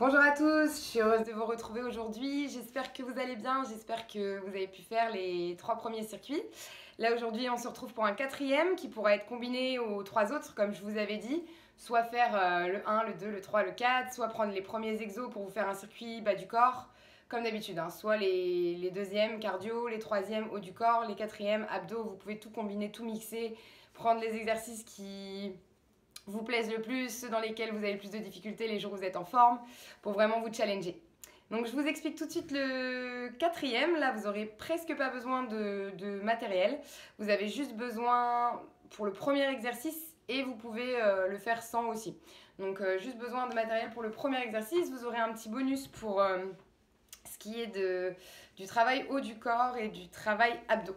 Bonjour à tous, je suis heureuse de vous retrouver aujourd'hui. J'espère que vous allez bien, j'espère que vous avez pu faire les 3 premiers circuits. Là aujourd'hui on se retrouve pour un 4e qui pourra être combiné aux 3 autres comme je vous avais dit. Soit faire le 1, le 2, le 3, le 4, soit prendre les premiers exos pour vous faire un circuit bas du corps comme d'habitude. Soit les deuxièmes cardio, les troisièmes haut du corps, les quatrièmes abdos, vous pouvez tout combiner, tout mixer, prendre les exercices qui vous plaisent le plus, ceux dans lesquels vous avez le plus de difficultés les jours où vous êtes en forme, pour vraiment vous challenger. Donc je vous explique tout de suite le 4e. Là, vous n'aurez presque pas besoin de matériel. Vous avez juste besoin pour le premier exercice et vous pouvez le faire sans aussi. Donc juste besoin de matériel pour le premier exercice. Vous aurez un petit bonus pour ce qui est du travail haut du corps et du travail abdos.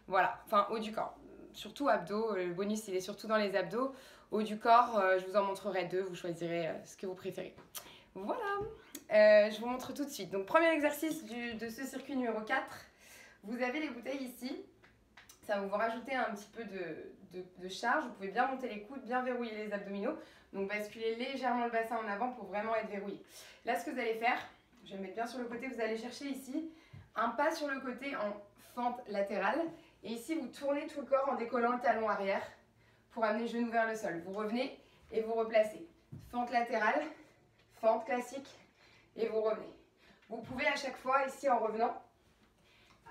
Voilà, enfin haut du corps. Surtout abdos, le bonus il est surtout dans les abdos. Haut du corps, je vous en montrerai 2, vous choisirez ce que vous préférez. Voilà, je vous montre tout de suite. Donc premier exercice de ce circuit numéro 4, vous avez les bouteilles ici. Ça va vous rajouter un petit peu de charge. Vous pouvez bien monter les coudes, bien verrouiller les abdominaux. Donc basculer légèrement le bassin en avant pour vraiment être verrouillé. Là ce que vous allez faire, je vais me mettre bien sur le côté, vous allez chercher ici un pas sur le côté en fente latérale. Et ici vous tournez tout le corps en décollant le talon arrière pour amener le genou vers le sol. Vous revenez et vous replacez. Fente latérale, fente classique et vous revenez. Vous pouvez à chaque fois, ici en revenant,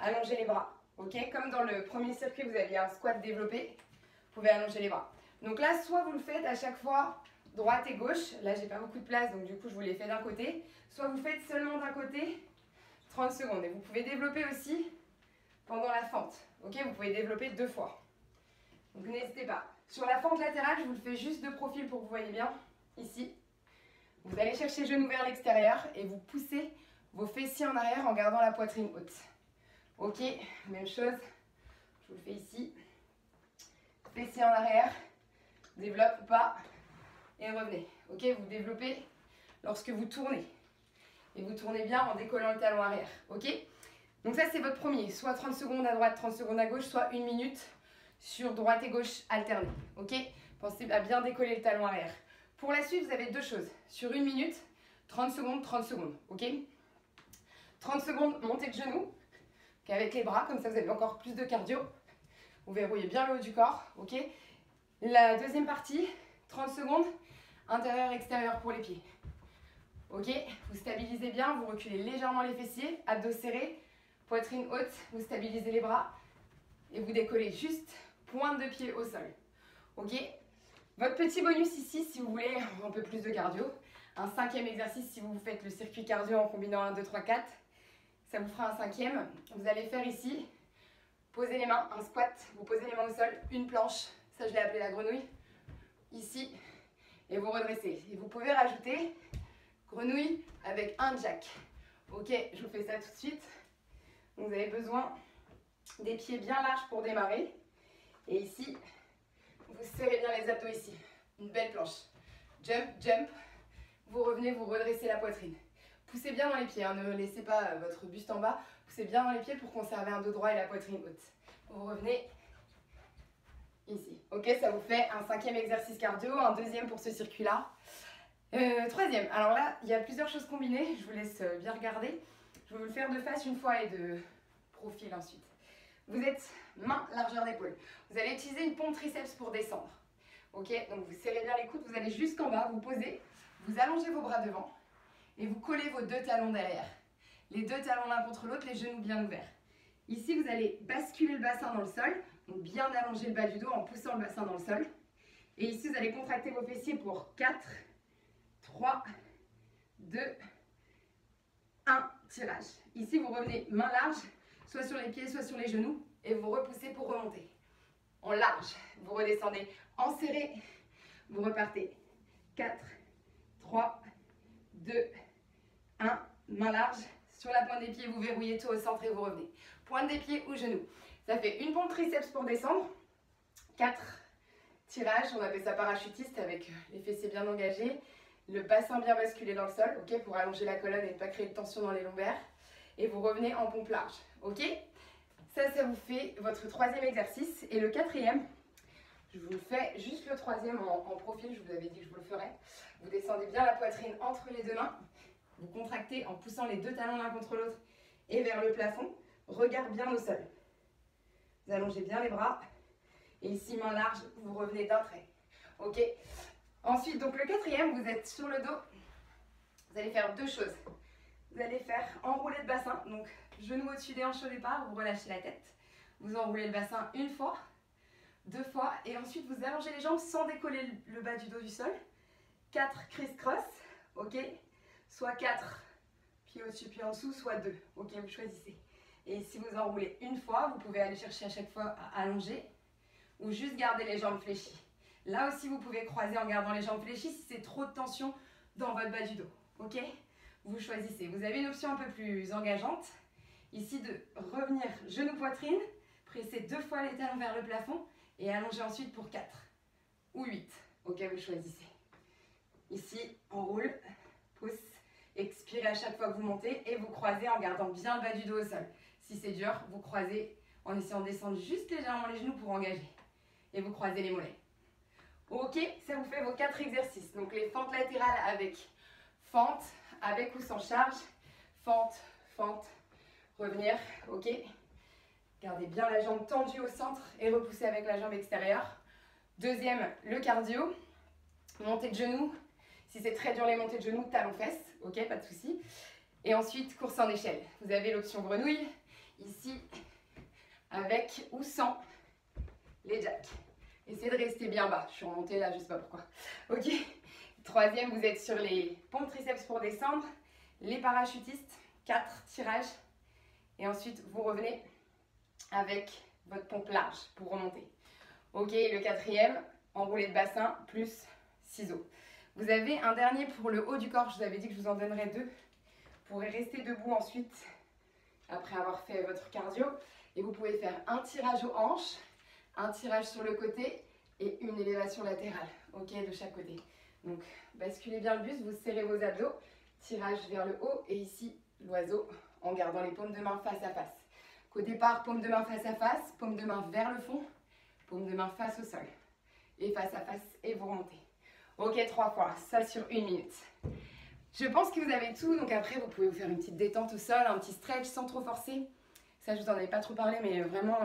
allonger les bras. Ok, comme dans le premier circuit, vous aviez un squat développé, vous pouvez allonger les bras. Donc là, soit vous le faites à chaque fois droite et gauche. Là, j'ai pas beaucoup de place, donc du coup, je vous l'ai fait d'un côté. Soit vous faites seulement d'un côté, 30 secondes. Et vous pouvez développer aussi pendant la fente. Ok, vous pouvez développer 2 fois. Donc n'hésitez pas. Sur la fente latérale, je vous le fais juste de profil pour que vous voyez bien. Ici, vous allez chercher genou vers l'extérieur et vous poussez vos fessiers en arrière en gardant la poitrine haute. Ok, même chose. Je vous le fais ici. Fessiers en arrière, développe ou pas, et revenez. Ok, vous développez lorsque vous tournez. Et vous tournez bien en décollant le talon arrière. Ok, donc ça c'est votre premier. Soit 30 secondes à droite, 30 secondes à gauche, soit 1 minute sur droite et gauche alternée. Ok, pensez à bien décoller le talon arrière. Pour la suite, vous avez 2 choses. Sur 1 minute, 30 secondes, 30 secondes. Ok, 30 secondes, montée de genoux, avec les bras, comme ça vous avez encore plus de cardio. Vous verrouillez bien le haut du corps. Ok, la deuxième partie, 30 secondes, intérieur-extérieur pour les pieds. Ok, vous stabilisez bien, vous reculez légèrement les fessiers, abdos serrés, poitrine haute, vous stabilisez les bras et vous décollez juste pointe de pied au sol. Ok, votre petit bonus ici, si vous voulez un peu plus de cardio, un 5e exercice si vous faites le circuit cardio en combinant 1, 2, 3, 4, ça vous fera un 5e. Vous allez faire ici, poser les mains, un squat, vous posez les mains au sol, une planche, ça je l'ai appelé la grenouille, ici, et vous redressez. Et vous pouvez rajouter grenouille avec un jack. Ok, je vous fais ça tout de suite. Donc vous avez besoin des pieds bien larges pour démarrer. Et ici, vous serrez bien les abdos ici. Une belle planche. Jump, jump. Vous revenez, vous redressez la poitrine. Poussez bien dans les pieds, hein, ne laissez pas votre buste en bas. Poussez bien dans les pieds pour conserver un dos droit et la poitrine haute. Vous revenez ici. Ok, ça vous fait un 5e exercice cardio, un 2e pour ce circuit-là. 3e, alors là, il y a plusieurs choses combinées. Je vous laisse bien regarder. Je vais vous le faire de face une fois et de profil ensuite. Vous êtes main, largeur d'épaule. Vous allez utiliser une pompe triceps pour descendre. Ok, donc vous serrez bien les coudes, vous allez jusqu'en bas, vous posez, vous allongez vos bras devant et vous collez vos 2 talons derrière. Les 2 talons l'un contre l'autre, les genoux bien ouverts. Ici, vous allez basculer le bassin dans le sol, donc bien allonger le bas du dos en poussant le bassin dans le sol. Et ici, vous allez contracter vos fessiers pour 4, 3, 2, 1, tirage. Ici, vous revenez main large, soit sur les pieds, soit sur les genoux, et vous repoussez pour remonter. En large, vous redescendez en serré, vous repartez. 4, 3, 2, 1, main large. Sur la pointe des pieds, vous verrouillez tout au centre et vous revenez. Pointe des pieds ou genoux. Ça fait une pompe triceps pour descendre. 4 tirages, on appelle ça parachutiste avec les fessiers bien engagés. Le bassin bien basculé dans le sol, ok, pour allonger la colonne et ne pas créer de tension dans les lombaires. Et vous revenez en pompe large, ok. Ça vous fait votre 3e exercice. Et le 4e, Je vous le fais juste le troisième en profil, je vous avais dit que je vous le ferais. Vous descendez bien la poitrine entre les deux mains. Vous contractez en poussant les deux talons l'un contre l'autre et vers le plafond. Regard bien au sol. Vous allongez bien les bras. Et ici, main large, vous revenez d'un trait. Ok. Ensuite, donc le quatrième, vous êtes sur le dos. Vous allez faire deux choses. Vous allez faire enrouler le bassin. Donc, genou au-dessus des hanches au départ. Vous relâchez la tête. Vous enroulez le bassin une fois, deux fois. Et ensuite, vous allongez les jambes sans décoller le bas du dos du sol. 4 criss-cross. Ok. Soit 4 pieds au-dessus, pieds en dessous, soit 2. Ok, vous choisissez. Et si vous enroulez une fois, vous pouvez aller chercher à chaque fois à allonger ou juste garder les jambes fléchies. Là aussi, vous pouvez croiser en gardant les jambes fléchies si c'est trop de tension dans votre bas du dos. Ok? Vous choisissez. Vous avez une option un peu plus engageante. Ici, de revenir genou-poitrine, presser 2 fois les talons vers le plafond et allonger ensuite pour 4 ou 8. Ok, vous choisissez. Ici, on roule, pousse, expirez à chaque fois que vous montez et vous croisez en gardant bien le bas du dos au sol. Si c'est dur, vous croisez en essayant de descendre juste légèrement les genoux pour engager. Et vous croisez les mollets. Ok, ça vous fait vos 4 exercices. Donc les fentes latérales avec fente, avec ou sans charge. Fente, fente, revenir, ok. Gardez bien la jambe tendue au centre et repoussez avec la jambe extérieure. Deuxième, le cardio. Montée de genoux. Si c'est très dur les montées de genoux, talons-fesses, ok, pas de souci. Et ensuite, course en échelle. Vous avez l'option grenouille, ici, avec ou sans les jacks. Essayez de rester bien bas. Je suis remontée là, je ne sais pas pourquoi. Ok. Troisième, vous êtes sur les pompes triceps pour descendre. Les parachutistes, 4 tirages. Et ensuite, vous revenez avec votre pompe large pour remonter. Ok, le quatrième, enroulé de bassin plus ciseaux. Vous avez un dernier pour le haut du corps. Je vous avais dit que je vous en donnerais 2. Vous pourrez rester debout ensuite, après avoir fait votre cardio. Et vous pouvez faire un tirage aux hanches, un tirage sur le côté et une élévation latérale, ok, de chaque côté. Donc, basculez bien le buste, vous serrez vos abdos, tirage vers le haut et ici, l'oiseau, en gardant les paumes de main face à face. Qu'au départ, paume de main face à face, paume de main vers le fond, paume de main face au sol. Et face à face et vous remontez. Ok, 3 fois, ça sur 1 minute. Je pense que vous avez tout, donc après, vous pouvez vous faire une petite détente au sol, un petit stretch sans trop forcer. Ça, je vous en avais pas trop parlé, mais vraiment,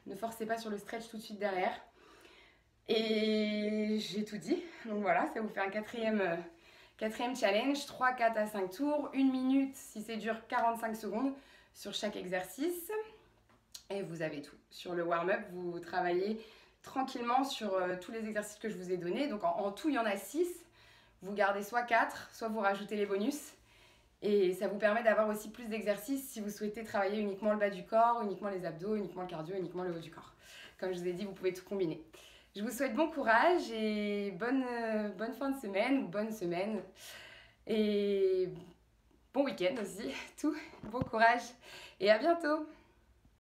ne forcez pas sur le stretch tout de suite derrière. Et j'ai tout dit. Donc voilà, ça vous fait un quatrième challenge. 3, 4 à 5 tours. 1 minute, si c'est dur, 45 secondes sur chaque exercice. Et vous avez tout. Sur le warm-up, vous travaillez tranquillement sur tous les exercices que je vous ai donnés. Donc en tout, il y en a 6. Vous gardez soit 4, soit vous rajoutez les bonus. Et ça vous permet d'avoir aussi plus d'exercices si vous souhaitez travailler uniquement le bas du corps, uniquement les abdos, uniquement le cardio, uniquement le haut du corps. Comme je vous ai dit, vous pouvez tout combiner. Je vous souhaite bon courage et bonne fin de semaine ou bonne semaine. Et bon week-end aussi. Tout. Bon courage et à bientôt.